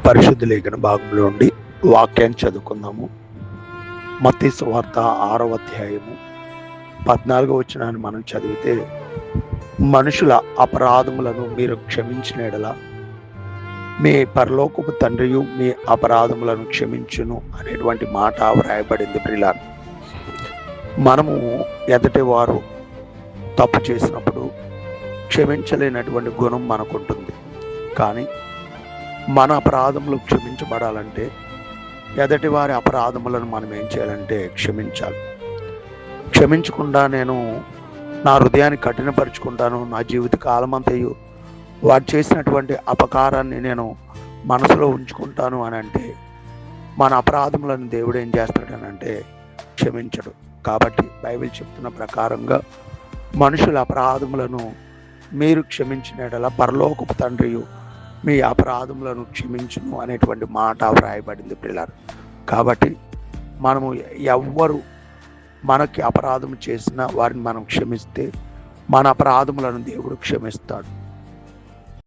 పరిశుద్ధ లేఖన భాగంలో నుండి వాక్యాన్ని చదువుకుందాము. మత్తయి సువార్త 6వ అధ్యాయము 14వ వచనాన్ని మనం చదివితే, మనుషుల అపరాధములను మీరు క్షమించిన ఎడల మీ పరలోకపు తండ్రియు మీ అపరాధములను క్షమించును అనేటువంటి మాట వ్రాయబడింది. ప్రియులారా, మనము ఎదుటి వారు తప్పు చేసినప్పుడు క్షమించలేనటువంటి గుణం మనకుంటుంది. కానీ మన అపరాధములు క్షమించబడాలంటే ఎదటి వారి అపరాధములను మనం ఏం చేయాలంటే క్షమించాలి. క్షమించకుండా నేను నా హృదయాన్ని కఠినపరుచుకుంటాను, నా జీవిత కాలమంతయు వారు చేసినటువంటి అపకారాన్ని నేను మనసులో ఉంచుకుంటాను అని అంటే మన అపరాధములను దేవుడు ఏం చేస్తాడనంటే క్షమించడు. కాబట్టి బైబిల్ చెప్తున్న ప్రకారంగా మనుషుల అపరాధములను మీరు క్షమించిన ఎడల పరలోకపు తండ్రియు మీ అపరాధములను క్షమించును అనేటువంటి మాట వ్రాయబడింది. ప్రియులారా, కాబట్టి మనము ఎవ్వరు మనకి అపరాధం చేసినా వారిని మనం క్షమిస్తే మన అపరాధములను దేవుడు క్షమిస్తాడు.